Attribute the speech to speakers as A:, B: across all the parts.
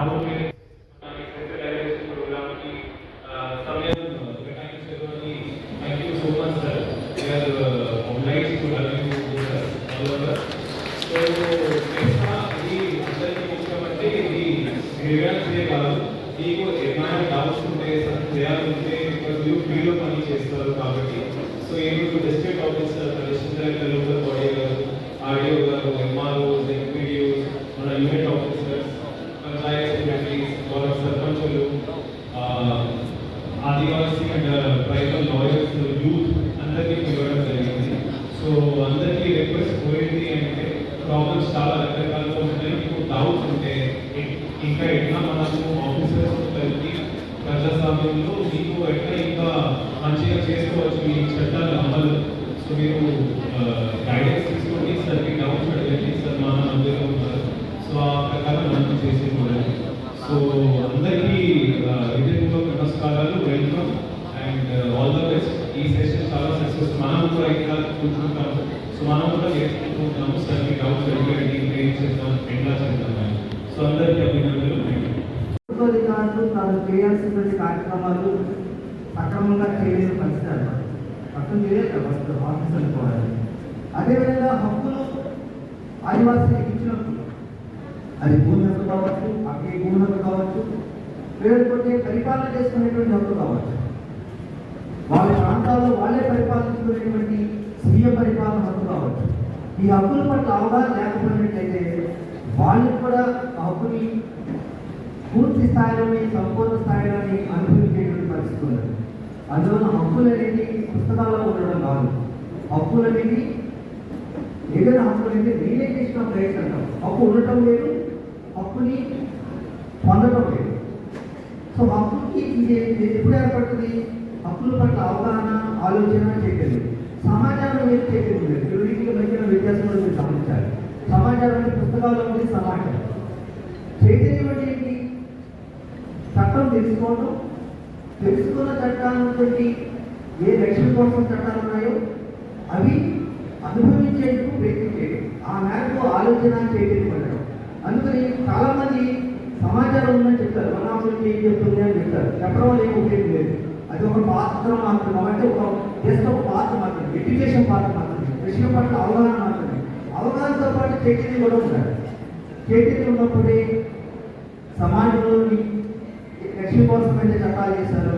A: So able to district officer, additional director, local body, RDO, MRO, PDOs, unit officers, panchayat secretaries, or sarpanchulu, Adivasi and tribal lawyers, youth అందరికీ పిలవడం జరిగింది. So అందరికీ request పోయింది అంటే problems చాలా రకరకాలుగా ఉంటాయి. మీకు డౌట్స్ ఉంటే ఇంకా ఎట్లా మనము ఆఫీసర్స్ కలిపి ప్రజాస్వామ్యంలో మీకు ఎట్లా ఇంకా మంచిగా చేసుకోవచ్చు ఈ చట్టాల అమలు. సో మీరు గైడెన్స్ తీసుకోండి, సార్ మీ డౌట్స్ అడగండి, సార్ మన మధ్యలో ఉన్నారు. సో ఆ ప్రకారం మనం చేసి కూడా. సో అందరికీ విజయంలో నమస్కారాలు, welcome and all the best. ఈ సెషన్ చాలా సక్సెస్, మనం కూడా ఇంకా కూర్చుంటాము. సో మనం కూడా నేర్చుకుంటున్నాము. సార్ మీ డౌట్స్ అడిగండి, ఏం చేద్దాం, ఎట్లా చేద్దాం. సో అందరికీ అభినందనలు.
B: తాను చేయాల్సినటువంటి కార్యక్రమాలు సక్రమంగా చేయలేని పరిస్థితి అన్నమాట. అర్థం చేయలేదు ఆఫీస్ అనుకోవాలి. అదేవిధంగా హక్కులు ఆదివాసీలకు ఇచ్చినప్పుడు అది భూమి హక్కు కావచ్చు, అగ్ని భూమి హక్కు కావచ్చు, లేకపోతే పరిపాలన చేసుకునేటువంటి హక్కు కావచ్చు, వాళ్ళ ప్రాంతాల్లో వాళ్ళే పరిపాలించుకునేటువంటి స్వీయ పరిపాలన హక్కు కావచ్చు. ఈ హక్కుల పట్ల అవగాహన లేకపోయినట్లయితే వాళ్ళకి కూడా హక్కుని పూర్తి స్థాయిలోని సంపూర్ణ స్థాయిలోని అనుభవించేటువంటి పరిస్థితి ఉన్నది. అందువల్ల హక్కులు అనేది పుస్తకాల్లో ఉండడం కాదు. హక్కులు అనేది ఏదైనా హక్కులు అనేది రియలైజేషన్ ఆఫ్ రైట్స్ అంటాం. హక్కు ఉండటం లేదు, హక్కుని పొందటం లేదు. సో హక్కుకి ఇది ఎప్పుడు ఏర్పడుతుంది? హక్కుల పట్ల అవగాహన, ఆలోచన చేయలేదు. సమాచారం ఏది చేయలేదు. రెండింటికి మధ్యన వ్యత్యాసం మీరు గమనించాలి. సమాచారం అంటే పుస్తకాల్లో ఉంది సమాచారం. చైతన్యం అంటే ఏంటి? చట్టం తెలుసుకోవడం, తెలుసుకున్న చట్టాలతోటి ఏ రక్షణ కోసం చట్టాలు ఉన్నాయో అవి అనుభవించేందుకు ప్రయత్నం చేయడం, ఆ మేరకు ఆలోచన చేయడం. అందుకని చాలామంది సమాచారం ఉందని చెప్తారు, వనాభులకి ఏం చెప్తుంది అని చెప్తారు. చెప్పడం వల్ల ఏం ఉపయోగం లేదు. అది ఒక పాత్ర మాత్రమే, అంటే ఒక జస్ట్ ఒక పాత్ర మాత్రమే, ఎడ్యుకేషన్ పాత్ర మాత్రమే, విషయం పట్ల అవగాహన మాత్రమే. అవగాహనతో పాటు చైతన్యం కూడా ఉండాలి. చైతన్యం ఉన్నప్పుడే సమాజంలోని లక్ష్యం కోసం అయితే చట్టాలు చేశారు,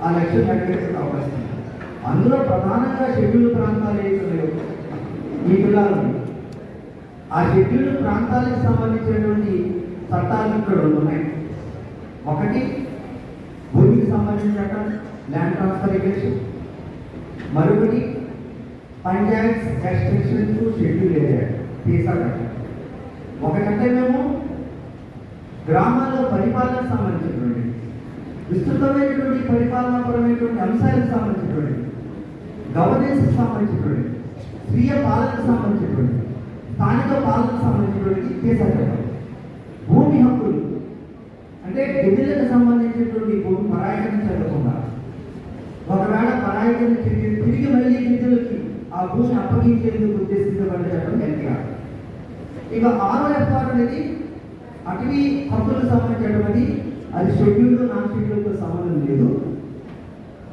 B: ఆ లక్ష్యం నెరవేర్చే అవకాశం ఉంది. అందులో ప్రధానంగా షెడ్యూల్ ప్రాంతాలు ఏవైతున్నాయో ఈ జిల్లాలో ఆ షెడ్యూల్ ప్రాంతాలకు సంబంధించినటువంటి చట్టాలు ఇక్కడ ఉన్నాయి. ఒకటి భూమికి సంబంధించిన చట్టం, ల్యాండ్ ట్రాన్స్ఫర్ రెగ్యులేషన్. మరొకటి panchayat extension to schedule area, PESA చట్టం. ఒకటంటే మేము గ్రామాల్లో పరిపాలనకు సంబంధించినటువంటి విస్తృతమైనటువంటి పరిపాలనాపరమైనటువంటి అంశాలకు సంబంధించినటువంటి, గవర్నెన్స్కి సంబంధించినటువంటి, స్వీయ పాలనకు సంబంధించినటువంటి, స్థానిక పాలనకు సంబంధించినటువంటి కేసా చట్టం. భూమి హక్కులు అంటే గిరిజనులకు సంబంధించినటువంటి భూమి పరాయకరణ జరగకుండా, ఒకవేళ పరాయకరణ తిరిగి మళ్ళీ గిరిజనులకి ఆ భూమిని అప్పగించేందుకు ఉద్దేశించబడిన చట్టం ఎన్టీఆర్. ఇక 6వ ఎఫ్ఆర్ అనేది అటవీ హక్కులకు సంబంధించినటువంటి, అది షెడ్యూల్ నాన్ షెడ్యూల్తో సంబంధం లేదు.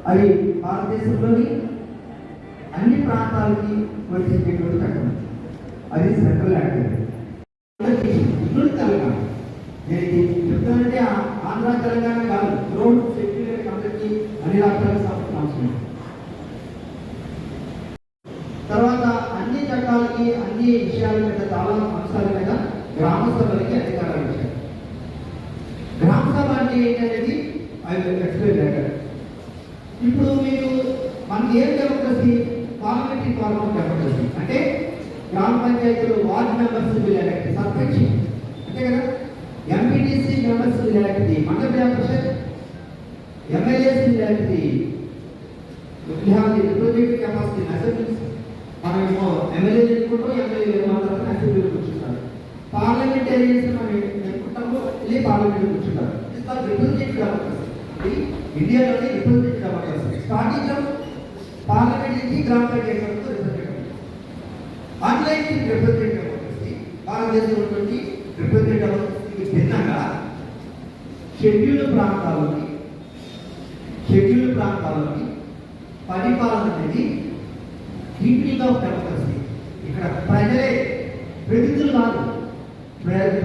B: అది భారతదేశంలోని అన్ని ప్రాంతాలకి వర్తించేటువంటి చట్టం. అది సెంట్రల్ యాక్ట్. ఇప్పుడు తెలంగాణ దీనికి చెప్తానంటే ఆంధ్ర తెలంగాణ కాదు, రోడ్ షెడ్యూల్ అందరికీ అన్ని రాష్ట్రాలకు సంబంధించిన. తర్వాత అన్ని చట్టాలకి, అన్ని విషయాల మీద, చాలా అంశాల మీద గ్రామ సభలకి అధికారాలు ఇచ్చారు. గ్రామ సభ అంటే ఏంటనేది ఎక్స్ప్లెయిన్ చేయాలి. ఇప్పుడు మీరు మనకి ఏం democracy? Parliamentary form of democracy. అంటే గ్రామ పంచాయతీలో ward members will elect, sarpanch అంతే కదా. MPTC members will elect the Mandal Parishad, MLAs will elect the representative capacity assemblies. మనమేమో ఎమ్మెల్యేలు ఎన్నుకుంటాం, ఎమ్మెల్యేలు మాత్రం అసెంబ్లీలో కూర్చుంటారు. పార్లమెంటేరియన్స్ మనం ఎన్నుకుంటాము, వెళ్ళి పార్లమెంట్లో కూర్చుంటారు. రిప్రజెంటేటివ్ డెమోక్రసీ ఇండియాలోని రిప్రజెంటేటివ్ డెమోక్రసీ. స్టార్టింగ్ పార్లమెంట్ నుంచి గ్రామ పంచాయతీ వరకు రిప్రజెంటేటివ్. ఆన్లైన్ రిప్రజెంటేటివ్ డెమోక్రసీ భారతదేశంలో రిప్రజెంటేటివ్ డెమోక్రసీకి భిన్నంగా షెడ్యూల్డ్ ప్రాంతాలకి పరిపాలన అనేది డీప్నింగ్ ఆఫ్ డెమోక్రసీ. ఇక్కడ ప్రజలే ప్రతినిధులు కాదు,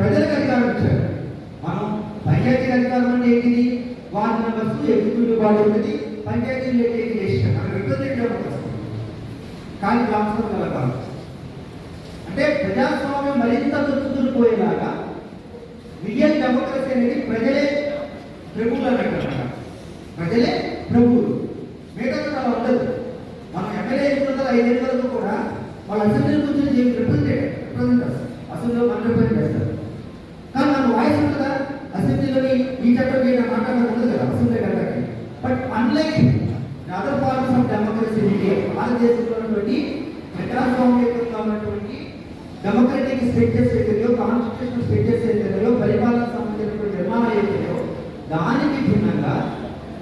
B: ప్రజలకు అధికారం ఇచ్చారు. మనం పంచాయతీ అధికారం అంటే ఏంటిది? వార్డు మెంబర్స్ ఎగ్జిక్యూటివ్ బాడీ ఉన్నది, పంచాయతీలు డెసిషన్ అక్కడ రిప్రజెంటేటివ్ డెమోక్రసీ. కానీ రాష్ట్రం కాదు. అంటే ప్రజాస్వామ్యం మరింత తొత్తుకుపోయేలాగా రియల్ డెమోక్రసీ అనేది ప్రజలే ప్రభువులు అన్నట్టు. ప్రజలే ప్రభువులు, మిగతా అలా ఉండదు. మనం ఎమ్మెల్యే ఎన్నుకున్న 5 ఏళ్ళ వరకు కూడా వాళ్ళ అసెంబ్లీ కూర్చొని రిప్రజెంటర్స్ అసెంబ్లీలో మనం రిప్రజెంట్ చేస్తారు. కానీ మన వాయిస్ ఉంటుందా? అసెంబ్లీలోని ఈ చట్టం చేయడం మాట్లాడడం ఉండదు కదా అసెంబ్లీ గంటకి. But unlike other forms of democracy భారతదేశంలో ఉన్నటువంటి ప్రజాస్వామ్యంగా ఉన్నటువంటి డెమోక్రటిక్ స్ట్రక్చర్స్ ఏదైతే కాన్స్టిట్యూషనల్ స్ట్రక్చర్స్ ఏదైతే పరిపాలన సంబంధించిన నిర్మాణం ఏదైతే దానికి భిన్నంగా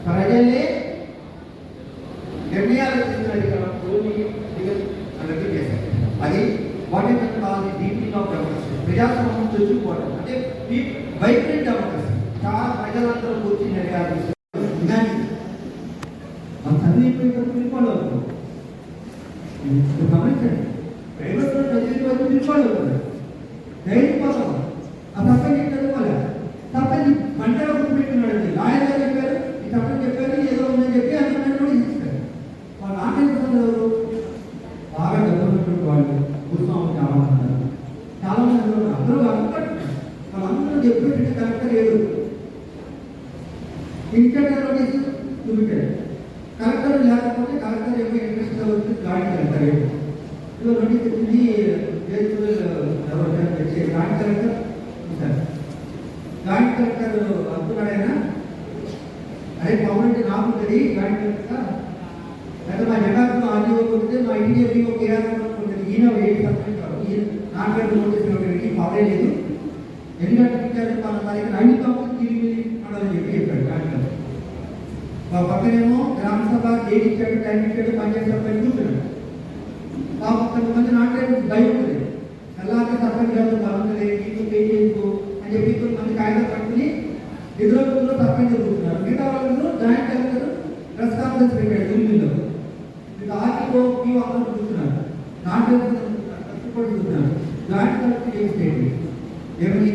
B: ప్రజలే నిర్ణయాలు తీసుకున్న అన్నట్టు చేశారు. అది వాటి కావాలి డీపింగ్ ఆఫ్ డెమోక్రసీ. ప్రజాస్వామ్యం చూసుకోవడం అంటే వైబ్రెంట్ డెమోక్రసీ. చాలా ప్రజలందరూ కూర్చి నిర్ణయాలు తీసుకుంటారు. మన చదివిపోయిన పిలుపాడు గమనించండి. ప్రైవేట్ చదివిపోయి పిలుపాడు ధైర్యపోతాం. ఆ తప్పని చదువుకోలే, తప్పని గంటలో పెట్టినాడు. లాయర్ గారు చెప్పారు, ఈ తప్పని చెప్పారు, ఏదో ఉందని చెప్పి అందరూ నోటీస్ ఇస్తారు. వాళ్ళు ఆనందిస్తున్నారు ఎవరు? బాగా డబ్బున్నటువంటి వాళ్ళు భూస్వామి చాలా మంది అందరూ వాళ్ళందరూ చెప్పేటట్టు కలెక్టర్ ఏడు ఇన్స్టెంట్ నోటీస్ చూపించారు. కలెక్టర్ లేకపోతే కలెక్టర్ ఏమో ఇంట్రెస్ట్ వచ్చి గాడి కలెక్టర్ ఇదో నోటీస్ వచ్చింది. గాడి కలెక్టర్ ఉంటారు. గాడి కలెక్టర్ అనుకున్నాడైనా అదే పవన్ నాకు ఉంటుంది గాడి కలెక్టర్ అయితే మా జనాభా ఆర్డీఓ కొడితే మా ఇండియా కేఆర్ఎం ఉంటుంది. ఈయన 8% నాట్ నోటీస్ ఇవ్వడానికి పవరే లేదు. ఎందుకంటే మన తారీఖు 5 తిరిగి అన్నదని చెప్పాడు గాడి కలెక్టర్. పక్కనేమో గ్రామ సభ డేట్ ఇచ్చాడు, టైం ఇచ్చాడు, పంచాయతీ సర్పంచ్ కూర్చున్నాడు. కొంతమంది నాటేది భయం ఉంటుంది. అలాగే సర్పంచ్ గారు బాగుంటుంది నీకు పే చేసుకో అని చెప్పి కొంతమంది కాగితం పట్టుకుని ఎదురులో సర్పంచ్ కూర్చున్నారు. మిగతా వాళ్ళు జాయింట్ కలెక్టర్ ప్రెస్ కాన్ఫరెన్స్ పెట్టాడు ఢిల్లీలో. మీకు ఆర్టీఓ క్యూ అందరూ కూర్చున్నారు, నాటే కూర్చున్నారు. జాయింట్ కలెక్టర్ ఏం స్టేట్మెంట్ ఏమని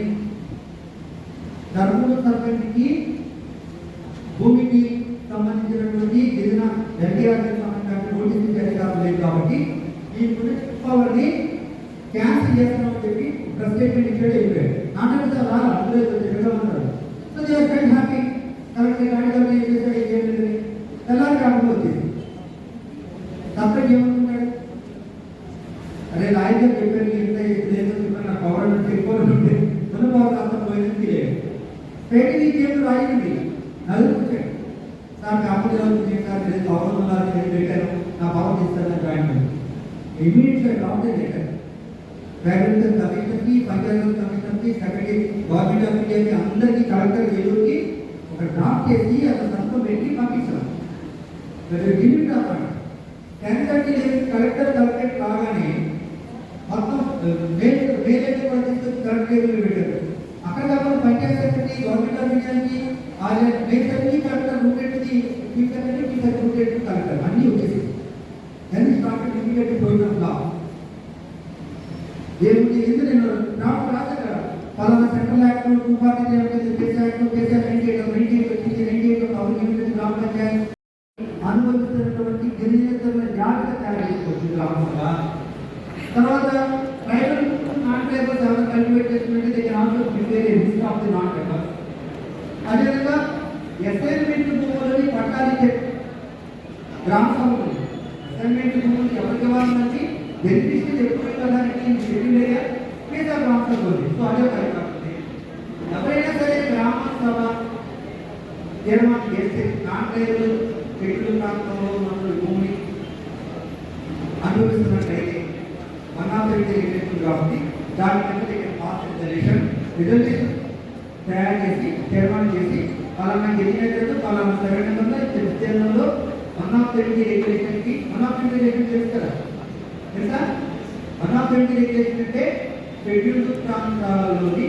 B: ధర్మూరు సర్పంచ్కి భూమికి సంబంధించినటువంటి గిరిజన ఎన్టీఆర్కి సంబంధించిన నోటీస్ ఇచ్చే అధికారం లేదు కాబట్టి ఈ పవర్ని క్యాన్సిల్ చేస్తామని చెప్పి ప్రెస్ స్టేట్మెంట్ ఇచ్చాడు. వెళ్ళిపోయాడు. నాటక రాదు అందరూ ఉంటారు. So they are very happy. Correct గాడి ఏం చేశాడు, ఏం లేదని తెల్లారి కాకుండా వచ్చేది. సపరేట్ ఏమనుకున్నాడు? అరే లాయర్ గారు చెప్పారు ఇంత లేదు నా పవర్ చెప్పుకోవాలి ఉంటే మన పవర్ అంత పోయింది లేదు. పెట్టి చేతులు రాయింది నలుగురు సార్ కాకపోతే సార్ లేదు పవర్ ఉన్నారు పెట్టాను నా పవర్ తీస్తాను జాయిన్ ఇమీడియట్గా కావాలి పెట్టారు. ప్రైవేట్ కమిషనర్కి, పంచాయతీ కమిషనర్కి, సెక్రటరీ గవర్నమెంట్ ఆఫ్ ఇండియాకి అందరికీ కలెక్టర్ ఏలూరుకి ఒక డ్రాఫ్ట్ చేసి అక్కడ సంతకం పెట్టి పంపించాం. లిమిట్ అన్నమాట 10:30 కలెక్టర్ కలెక్టరేట్ కాగానే మొత్తం వేరే కూడా తీసుకొచ్చి కలెక్టరేట్ పెట్టారు. అక్కడ కాకుండా పంచాయతీ సెక్రటరీ గవర్నమెంట్ ఆఫ్ ఇండియాకి కలెక్టర్ రూటెడ్ది రూటెడ్ కలెక్టర్ అన్నీ వచ్చేసి దాన్ని స్టార్టెడ్ ఇమీడియట్ ప్రోగ్రామ్ లా ఏమిటి ఎందుకు నేను డ్రాఫ్ట్ రాశాను కదా పలానా సెంట్రల్ యాక్ట్ 243 కేసీఆర్ 98 వచ్చింది 98 పబ్లిక్ యూనివర్సిటీ గ్రామ పంచాయతీ అనుభవిస్తున్నటువంటి గిరిజనేతరుల జాగ్రత్త తయారు చేసుకోవచ్చు గ్రామంగా. తర్వాత ట్రైబల్ నాన్ ట్రైబల్స్ ఎవరు కల్టివేట్ చేసినట్టు they can also prepare A list of the non tribals. అదేవిధంగా అసైన్మెంట్ భూములని పట్టాలి గ్రామ సభలు అసైన్మెంట్ భూములు ఎవరికి వాళ్ళకి బెనిఫిషియల్ ఎప్పుడు వెళ్ళడానికి షెడ్యూల్ ఏరియా మిగతా గ్రామ సభలు. సో అదే పరికాస్తుంది. ఎవరైనా సరే గ్రామ సభ తీర్మానం చేస్తే నాన్ ట్రైబల్ షెడ్యూల్ ప్రాంతంలో ఉన్న భూమిని అనుభవిస్తున్నట్లయితే రిజర్వేషన్ కాబట్టి దాని రిజర్వేషన్ తయారు చేసి తీర్మానం చేసి పలానా గిరిజన పలానా సరైన విస్తీర్ణంలో 120 రెగ్యులేషన్కి 120 రెగ్యులేషన్ చేస్తారా తెలుసా? 120 రెగ్యులేషన్ అంటే షెడ్యూల్డ్ ప్రాంతాలలోని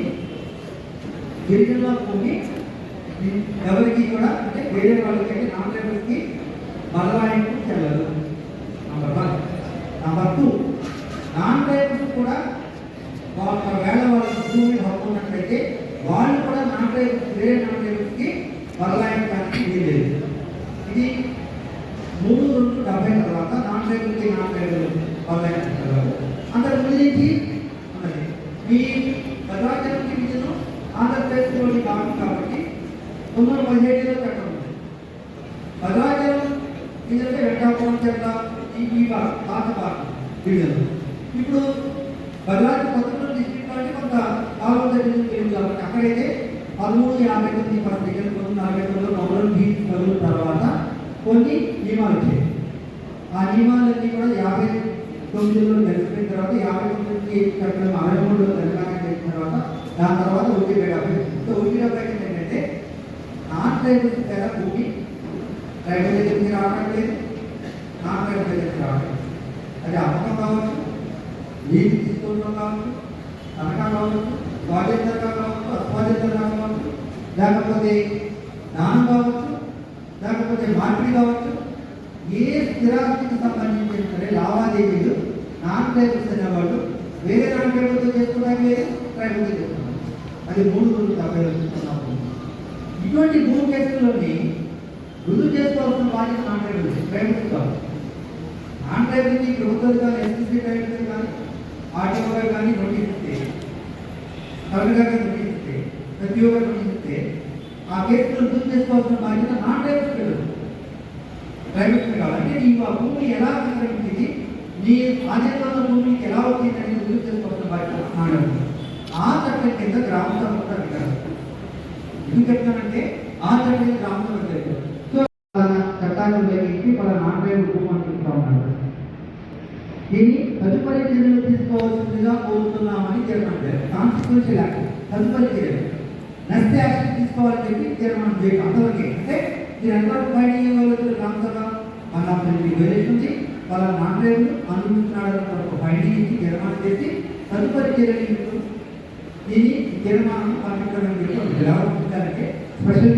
B: గిరిజనుల భూమి ఎవరికి కూడా అంటే వేరే వాళ్ళకి నాన్ ట్రైబల్స్కి బదలాయింపు చెల్లదు. నంబర్ 1. నంబర్ 2, నాన్ ట్రైబల్స్ కూడా ఒకవేళ వాళ్ళకి భూమి హక్కు ఉన్నట్లయితే వాళ్ళు కూడా నాన్ ట్రైబల్స్ వేరే నాన్ ట్రైబల్స్కి బదలాయించడానికి వీల్లేదు. ఇది 3/270 తర్వాత నాన్ ట్రైబల్కి నాన్ ట్రైబల్ బదలాయించారు. అందరి గురించి ఉన్నది ఈ భద్రాచలం డివిజన్ ఆంధ్రప్రదేశ్లోని భాగం కాబట్టి 1917లో చట్టం ఉంది. భద్రాచలం డివిజన్ వెంకటాపురం చెత్త ఈ పాత భాగం డివిజన్. ఇప్పుడు భద్రాచలం కొత్తగూడెం డిస్ట్రిక్ట్ అంటే కొంత పాల్గొండ డివిజన్ తెలియదు కాబట్టి అక్కడైతే 1359 1949లో మొదలు బీచ్ కలుగు తర్వాత కొన్ని నియమాలు వచ్చాయి. ఆ నియమాలన్నీ కూడా 59లో జరిగిపోయిన తర్వాత 59కి చట్టం 63లో తెలంగాణ చేసిన తర్వాత దాని తర్వాత 1/70 ఏంటంటే నాన్ ట్రైబల్స్ తేడా భూమి ట్రైబల్ దగ్గరికి రావడం లేదు, నాన్ ట్రైబల్ దగ్గరికి రావడం లేదు. అది అమ్మకం కావచ్చు, నీరు తీసుకోవడం కావచ్చు, తనఖా కావచ్చు, స్వాతంత్రంగా కావచ్చు, అస్వాతంత్రంగా కావచ్చు, లేకపోతే దానం కావచ్చు, లేకపోతే మార్పిడి కావచ్చు, ఏ స్థిరాస్తికి సంబంధించిన సరే లావాదేవీలు నాన్ ట్రైబల్స్ అనేవాళ్ళు వేరే నాన్ ట్రైబల్తో చేసుకోవడానికి లేదు, ట్రైబల్తో చేసుకున్నారు. అది 3/70 ఇటువంటి భూమి కేసుల్లోని రుజువు చేసుకోవాల్సిన బాధ్యత నాన్ ట్రైబల్స్, ట్రైబల్స్ కాదు. నాన్ ట్రైబల్కి ప్రభుత్వాలు కానీ ఎస్ఎస్సీ ట్రైబల్స్ కానీ ఆర్టీఓ గారు కానీ నోటీస్ ఇస్తే, కలెక్టర్ గారు నోటీస్ ఇస్తే, ప్రతి ఒక్కరు నోటీస్ ఇస్తే ఆ కేసులో రుజువు చేసుకోవాల్సిన బాధ్యత నాన్ ట్రైబల్స్ లేదు, ట్రైబల్స్ కాదు. అంటే నీకు ఆ భూమి ఎలా సంక్రమించింది, నీ ఆధీనంలో ఉన్న భూమికి ఎలా వచ్చింది అనేది రుజువు చేసుకోవాల్సిన బాధ్యత నాన్ ట్రైబల్స్. ఆ చట్టం కింద గ్రామ సభ అధికారం. ఎందుకు చెప్తానంటే ఆ చట్టం గ్రామ సభ అధికారం. సో చట్టాన్ని ఉపయోగించి వాళ్ళ నాన్ ట్రైబల్ భూమి అనుకుంటా ఉన్నారు. దీన్ని తదుపరి చర్యలు తీసుకోవాల్సిందిగా కోరుతున్నామని తీర్మానం కాన్స్టిట్యూషనల్ యాక్ట్ తదుపరి చర్యలు నెక్స్ట్ యాక్షన్ తీసుకోవాలని చెప్పి తీర్మానం చేయడం అంతవరకే. అంటే మీరు ఎంతవరకు ఫైండింగ్ ఇవ్వగలుగుతారు గ్రామ సభ మన వేరేస్తుంది వాళ్ళ నాన్ ట్రైబల్ అనుభవిస్తున్నాడు ఫైండింగ్ ఇచ్చి తీర్మానం చేసి తదుపరి చర్యలు దీన్ని తీర్మానం పంపించడానికి స్పెషల్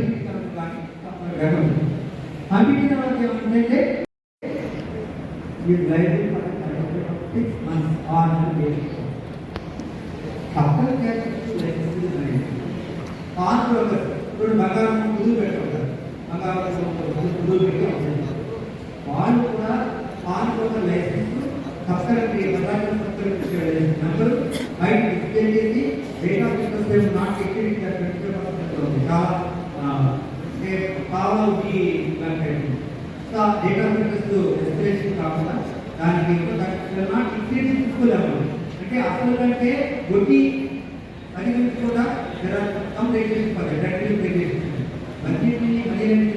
B: కానీ పంపించిన వాళ్ళకి ఏమంటే మీరు లైబ్రరీ 6 months ఆర్ పక్కన పాన్ బ్రోకర్ ఇప్పుడు బంగారం కుదురు పెట్టుకుంటారు, బంగారం కుదురు పెట్టి వాళ్ళు కూడా pawn broker license subscribe number బయట డిస్ప్లే చేసి rate of interest not extend చాలా follow date of interest estimation కాకుండా దానికి నాట్ ఎక్స్టెండ్ తీసుకోలేము. అంటే అసలు కంటే వడ్డీ అది కూడా సమ్ రెగ్యులేషన్ ఫర్ రెగ్యులేషన్ బడ్జెట్ని money lending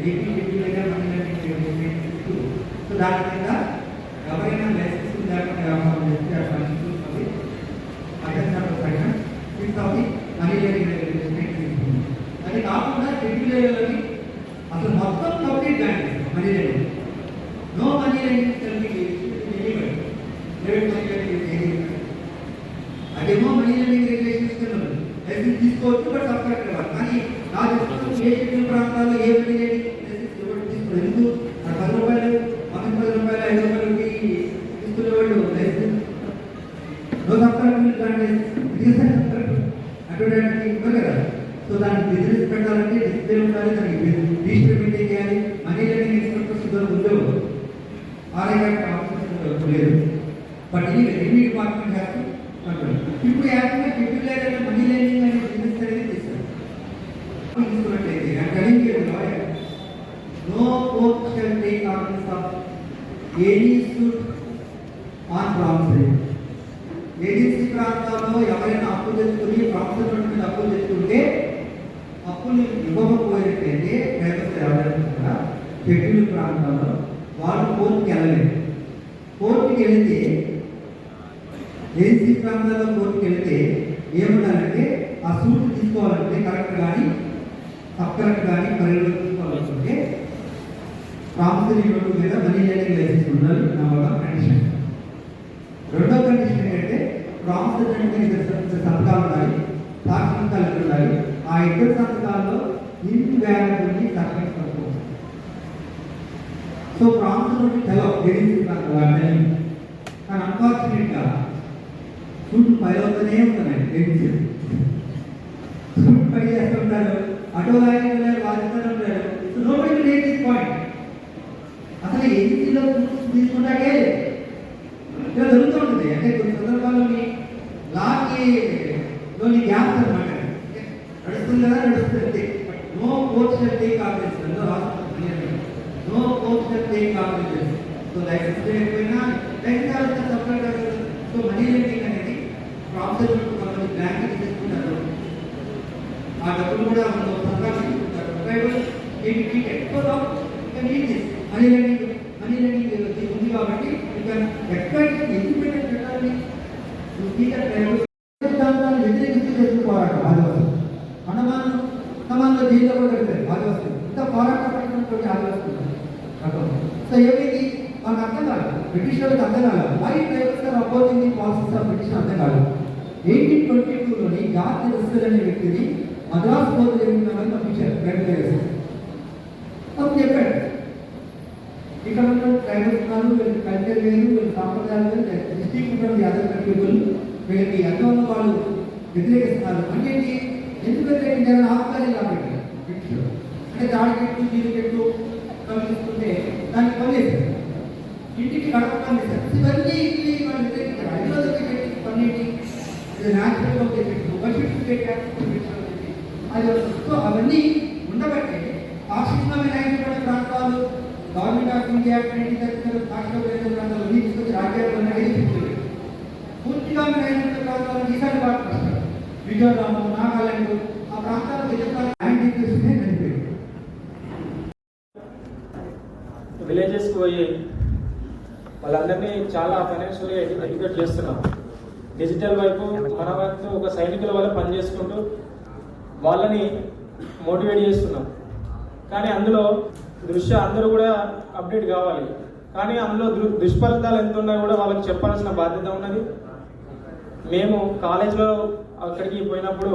B: regulation money lending. So దాని కింద ఎవరైనా లైసెన్స్ లేకుండా వ్యాపారం చేస్తే ఆ పరిస్థితులు మనీ లెండింగ్ రెగ్యులేషన్. అది కాకుండా రెగ్యులేషన్లోని అసలు మొత్తం కంప్లీట్ బ్యాన్ చేస్తాం. Money lending no money lending అదేమో మనీ లెండింగ్ రెగ్యులేషన్ ఇస్తున్నారు, లైసెన్స్ తీసుకోవచ్చు బట్ సబ్స్క్రైబ్ కావాలి. కానీ నా దృష్టిలో ఏ షెడ్యూల్ ప్రాంతాల్లో ఏ మనీ లెండింగ్ లైసెన్స్ ఎవరు తీసుకోవాలి? ఎందుకు 10 రూపాయలు 10 రూపాయలు 5 రూపాయలకి తీసుకునేవాళ్ళు లైసెన్స్ నో సబ్స్క్రైబ్ అటువంటి ఇవ్వరు కదా. సో దానికి బిజినెస్ పెట్టాలంటే డిస్ప్లే ఉండాలి, దానికి రిజిస్టర్ మెయింటైన్ చేయాలి. మనీ లెండింగ్ ఇన్స్ట్రక్టర్స్ ఇద్దరు ఉండవు, ఆర్ఐ ఆఫీసర్స్ లేదు. బట్ ఇది రెవెన్యూ డిపార్ట్మెంట్ హ్యాస్ కంట్రోల్. ఇప్పుడు యాక్చువల్గా షెడ్యూల్ లేదంటే మనీ లెండింగ్ అనే బిజినెస్ అనేది చేస్తారు. తీసుకున్నట్లయితే no court shall take orders of any suit on promissory. Agency ప్రాంతాల్లో ఎవరైనా అప్పు తెచ్చుకుని ప్రామిసరీ అప్పులు తెచ్చుకుంటే అప్పులు ఇవ్వకపోయినట్లయితే ట్రైబల్స్ ఎవరైనా కూడా షెడ్యూల్ ప్రాంతాల్లో వాళ్ళు కోర్టుకి వెళ్ళలేదు. కోర్టుకి వెళితే ఏజెన్సీ ప్రాంతాల్లో కోర్టుకి వెళితే ఏముండాలంటే ఆ సూట్ తీసుకోవాలంటే కలెక్టర్ కానీ సబ్ కలెక్టర్ కానీ పరిగణలోకి తీసుకోవాలనుకుంటే ప్రామిసరీ నోటు మీద మనీ లెండింగ్ లైసెన్స్ ఉండాలి. Number 1 condition. రెండో కండిషన్ ఏంటంటే ప్రామిసరీ సంతకాలు ఉండాలి, సాక్షి సంతకాలు ఉండాలి. ఆ ఇద్దరు సంతకాల్లో invariably suffers from hope. So promise నుండి చలో గెలిచిపోతాను కానీ అన్ఫార్చునేట్గా ఫుడ్ ఫైల్ అవుతూనే ఉంటుందండి గెలిచి ఫుడ్ ఫైల్ చేస్తుంటారు ఆటో లాయర్ వాదిస్తూనే ఉంటారు. So no by make this point. అసలు ఏజెన్సీలో తీసుకుంటాకే ఇలా జరుగుతుంటుంది. అంటే కొన్ని సందర్భాల్లో లాకి లోని గ్యాప్స్ అనమాట నడుస్తుంది కదా నడుస్తుంది. No court shall take operation no court shall take operation. So license అయిపోయినా license separate. So money lending అనేది ప్రాసెస్ కొంతమంది బ్యాంక్ తీసుకుంటారు. ఆ డబ్బులు కూడా మనం సర్కారు తీసుకుంటారు. మనీ లెండింగ్ ఉంది కాబట్టి ఎక్కడ ఇండిపెండెంట్ పెట్టాలి సిద్ధాంతాన్ని వ్యతిరేకిస్తూ చేస్తూ పోరాటం ఆదివాసులు. మనమానంలో జైల్లో కూడా పెడతారు ఆదివాసులు. ఇంత పోరాటం పడినటువంటి ఆదివాసులు. సో ఏమైంది వాళ్ళకి అర్థం కాదు, బ్రిటిష్ వాళ్ళకి అర్థం కాదు. Why tribals are opposing the policies of British అర్థం కాదు. 1822లోని జార్జ్ రస్సెల్ అనే వ్యక్తిని మద్రాసు కోర్టు జరిగిన పంపించారు ట్రైబల్. అప్పుడు చెప్పాడు ఇక్కడ ఉన్న ట్రైబల్స్ ఉన్నారు, వీళ్ళకి కల్చర్ లేదు, వీళ్ళ సాంప్రదాయాలు లేదు, డిస్ట్రిక్ట్ ఉంటుంది అదర్ పీపుల్, వీళ్ళకి ఎంతో వాళ్ళు వ్యతిరేకిస్తున్నారు. అంటే ఎందుకు వ్యతిరేకించారని ఆపుతారు కాబట్టి అంటే దాడికెట్టు జీడికెట్టు కమిస్తుంటే దాన్ని పనిచేస్తారు. ఇంటికి గడప పనిచేస్తారు. ఇవన్నీ వాళ్ళు వ్యతిరేకించారు. ఐదోదకి పెట్టి పన్నీటి న్యాచురల్గా పెట్టారు అది. సో అవన్నీ ఉండబట్టే పాక్షికంగా రాయబడిన ప్రాంతాలు గవర్నమెంట్ ఆఫ్ ఇండియా 2030 పాక్షిక ప్రాంతాలు తీసుకొచ్చి రాజ్యాంగంలో ఎదిగిస్తుంది. పూర్తిగా రాయబడిన ప్రాంతాలు ఈశాన్య భారత రాష్ట్రాలు మిజోరాం, నాగాలాండ్ ఆ ప్రాంతాలు
C: విలేజెస్కి పోయి వాళ్ళందరినీ చాలా ఫైనాన్షియల్గా ఎడ్యుకేట్ చేస్తున్నాం. డిజిటల్ వైపు మన వైపు ఒక సైనికుల వల్ల పనిచేసుకుంటూ వాళ్ళని మోటివేట్ చేస్తున్నాం. కానీ అందులో అందరూ కూడా అప్డేట్ కావాలి. కానీ అందులో దుష్ఫలితాలు ఎంత ఉన్నాయో కూడా వాళ్ళకి చెప్పాల్సిన బాధ్యత ఉన్నది. మేము కాలేజ్లో అక్కడికి పోయినప్పుడు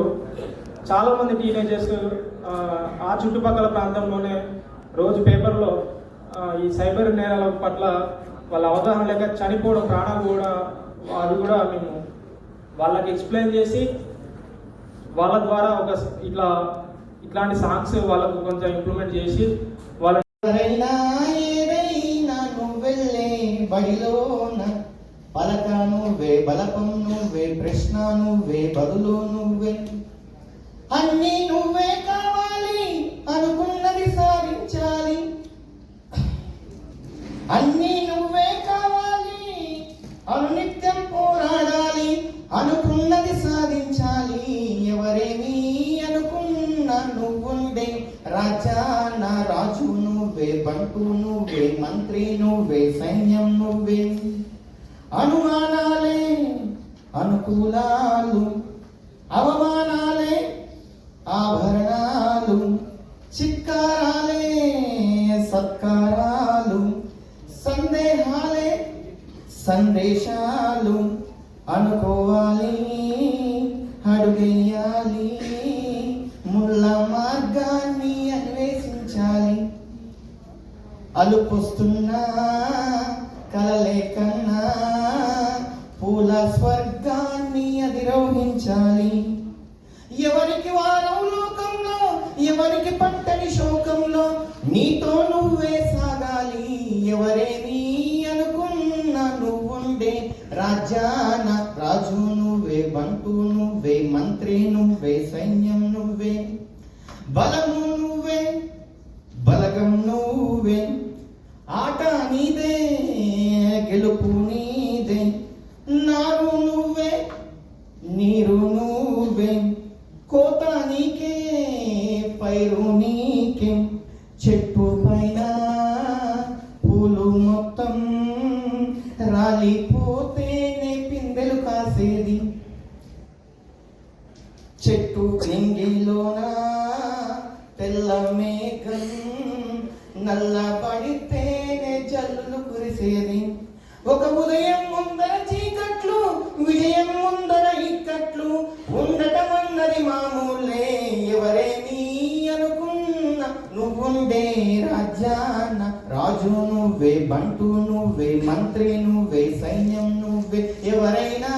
C: చాలామంది టీనేజర్స్ ఆ చుట్టుపక్కల ప్రాంతంలోనే రోజు పేపర్లో ఈ సైబర్ నేరాల పట్ల వాళ్ళ అవగాహన లేక చనిపోవడం, ప్రాణాలు కూడా అది కూడా మేము వాళ్ళకి ఎక్స్ప్లెయిన్ చేసి వాళ్ళ ద్వారా ఒక ఇట్లాంటి సాంగ్స్ వాళ్ళకు కొంచెం ఇంప్లిమెంట్ చేసి వాళ్ళ
D: బడిలోన పలక నువ్వే, బలపం నువ్వే, ప్రశ్న నువ్వే, బదులు నువ్వే, అన్నీ నువ్వే కావాలి, అనుకున్నది సాధించాలి. అన్నీ నువ్వే కావాలి, అనునిత్యం పోరాడాలి, అనుకున్నది సాధించాలి. ఎవరేమీ అనుకున్నా నువ్వుండే రాజా, నా రాజు నువ్వే, బంటు నువ్వే, మంత్రి నువ్వే, సైన్యం నువ్వే. అనుమానాలే అనుకూలాలు, అవమానాలే ఆభరణాలు, చిత్కారాలే సత్కారాలు, సందేహాలే సందేశాలు. అనుకోవాలి, అడుగేయాలి, ముళ్ళ మార్గాన్ని అన్వేషించాలి. అలుపుస్తున్నా కలలే కన్నా పూల స్వర్గాన్ని అధిరోహించాలి. ఎవరికి వారం లోకంలో, ఎవరికి పట్టని శోకంలో, నీతో నువ్వే సాగాలి. ఎవరేమీ అనుకున్నా నువ్వుండే రాజ్యాన రాజు నువ్వే, బంటు నువ్వే, మంత్రి నువ్వే, సైన్యం నువ్వే. బలము నువ్వే, బలగం నువ్వే, ఆట నీదే, గెలుపు నీదే. నారు నువ్వే, నీరు నువ్వే, కోత నీకే, పైరు నీకే. చెట్టు పైన పూలు మొత్తం రాలిపోతేనే పిందెలు కాసేది. చెట్టు కింగిలోన తెల్ల మేఘం నల్ల పడితేనే జల్లులు కురిసేది. ఒక ఉదయం ముందర చీకట్లు, విజయం ముందర ఇక్కట్లు, ఉండటం అన్నది మామూలే. ఎవరేమీ అనుకున్న ఉండే రాజ్యాన రాజు నువ్వే, బంటు నువ్వే, మంత్రి నువ్వే, సైన్యం నువ్వే, ఎవరైనా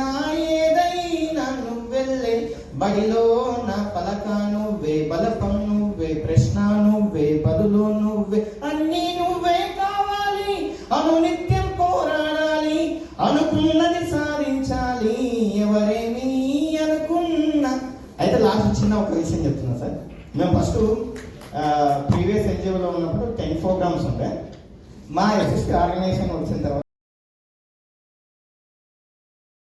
D: ఏదైనా నువ్వెళ్ళే బడిలో నా పలక నువ్వే, బలపం నువ్వే, ప్రశ్న నువ్వే, బదులు నువ్వే, అన్నీ నువ్వే కావాలి. అనునిత్యం పోరాడాలి, అనుకున్నది సాధించాలి, ఎవరేమీ అనుకున్నా. అయితే లాస్ట్ చిన్న ఒక విషయం చెప్తున్నా సార్. మేము ఫస్ట్ ప్రీవియస్ ఎన్జిఓలో ఉన్నప్పుడు 10 ప్రోగ్రామ్స్ ఉంటాయి. మా ఎస్ఎస్పీ ఆర్గనైజేషన్ వచ్చిన తర్వాత